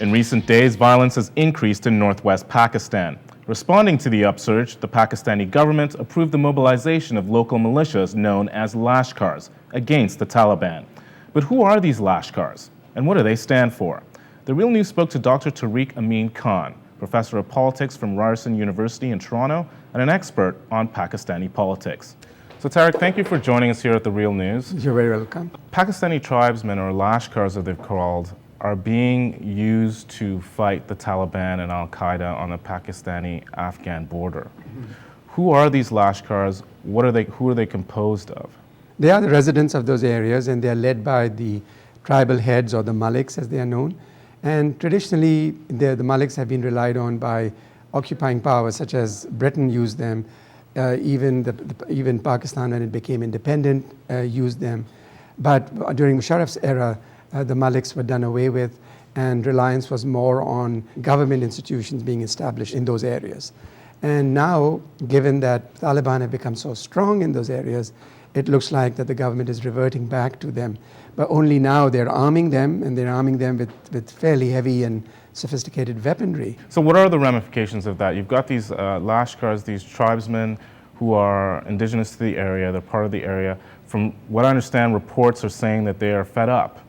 In recent days, violence has increased in northwest Pakistan. Responding to the upsurge, the Pakistani government approved the mobilization of local militias known as Lashkars against the Taliban. But who are these Lashkars, and what do they stand for? The Real News spoke to Dr. Tariq Amin-Khan, professor of politics from Ryerson University in Toronto and an expert on Pakistani politics. So Tariq, thank you for joining us here at The Real News. You're very welcome. Pakistani tribesmen, or Lashkars as they've called, are being used to fight the Taliban and Al-Qaeda on the Pakistani-Afghan border. Who are these Lashkars? Who are they composed of? They are the residents of those areas, and they are led by the tribal heads, or the Maliks as they are known. And traditionally, the Maliks have been relied on by occupying powers, such as Britain used them, even Pakistan, when it became independent, used them. But during Musharraf's era, the Maliks were done away with, and reliance was more on government institutions being established in those areas. And now, given that Taliban have become so strong in those areas, it looks like that the government is reverting back to them. But only now they're arming them, and they're arming them with fairly heavy and sophisticated weaponry. So what are the ramifications of that? You've got these Lashkars, these tribesmen who are indigenous to the area, they're part of the area. From what I understand, reports are saying that they are fed up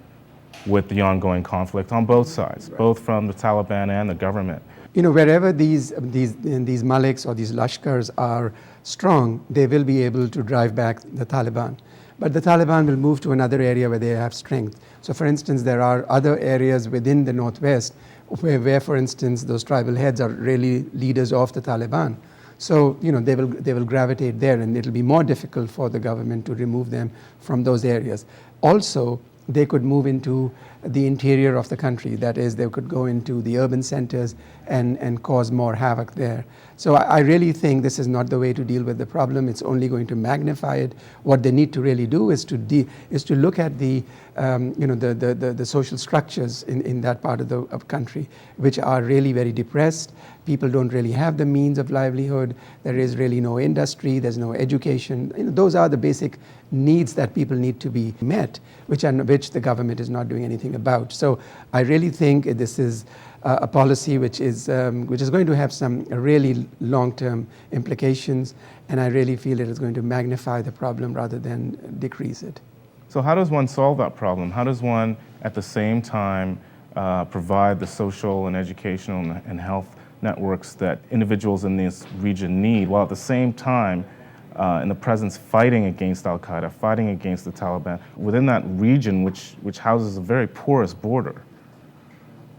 with the ongoing conflict on both sides, right, both from the Taliban and the government. You know, wherever these Maliks or these Lashkars are strong, they will be able to drive back the Taliban. But the Taliban will move to another area where they have strength. So for instance, there are other areas within the northwest where for instance, those tribal heads are really leaders of the Taliban. So, you know, they will gravitate there, and it'll be more difficult for the government to remove them from those areas. Also, they could move into the interior of the country. That is, they could go into the urban centers and cause more havoc there. So I really think this is not the way to deal with the problem. It's only going to magnify it. What they need to really do is to look at the social structures in that part of the country, which are really very depressed. People don't really have the means of livelihood. There is really no industry. There's no education. You know, those are the basic needs that people need to be met, which the government is not doing anything about. So I really think this is a policy which is going to have some really long-term implications, and I really feel it is going to magnify the problem rather than decrease it. So how does one solve that problem? How does one, at the same time, provide the social and educational and health networks that individuals in this region need, while at the same time, in the presence fighting against Al-Qaeda, fighting against the Taliban, within that region which houses a very porous border?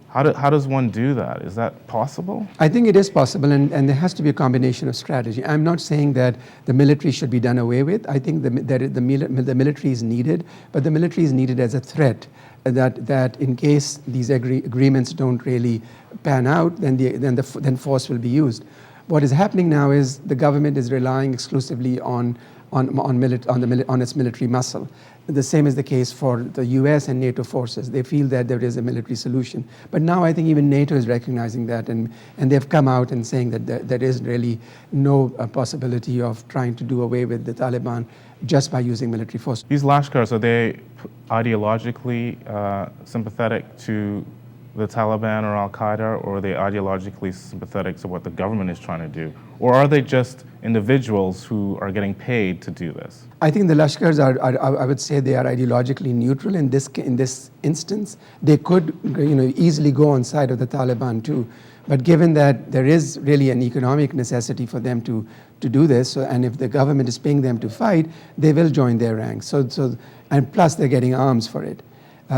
How does one do that? Is that possible? I think it is possible, and there has to be a combination of strategy. I'm not saying that the military should be done away with. I think the military is needed, but the military is needed as a threat, that in case these agreements don't really pan out, then force will be used. What is happening now is the government is relying exclusively on its military muscle. The same is the case for the US and NATO forces. They feel that there is a military solution. But now I think even NATO is recognizing that, and they've come out and saying that there is really no possibility of trying to do away with the Taliban just by using military force. These Lashkars, are they ideologically sympathetic to the Taliban or Al-Qaeda, or are they ideologically sympathetic to what the government is trying to do? Or are they just individuals who are getting paid to do this? I think the Lashkars I would say they are ideologically neutral in this instance. They could easily go on side of the Taliban too. But given that there is really an economic necessity for them to do this, and if the government is paying them to fight, they will join their ranks. And plus they're getting arms for it.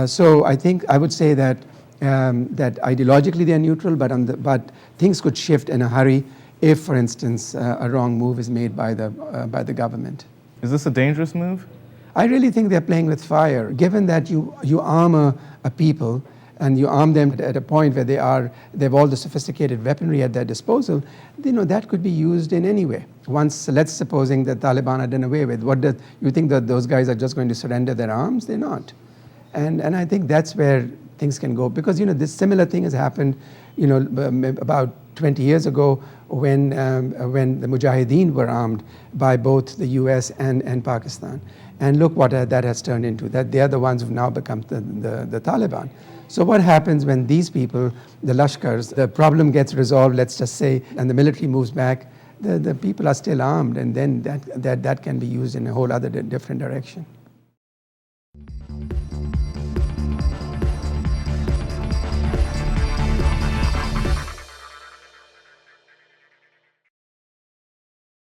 So I would say that ideologically they are neutral, but things could shift in a hurry if, for instance, a wrong move is made by the government. Is this a dangerous move? I really think they're playing with fire. Given that you arm a people, and you arm them at a point where they have all the sophisticated weaponry at their disposal, that could be used in any way. Once, let's supposing that Taliban are done away with, you think that those guys are just going to surrender their arms? They're not. And I think that's where things can go, because this similar thing has happened about 20 years ago when the Mujahideen were armed by both the US and Pakistan. And look what that has turned into, that they are the ones who've now become the Taliban. So what happens when these people, the Lashkars, the problem gets resolved, let's just say, and the military moves back, the people are still armed, and then that can be used in a whole other different direction.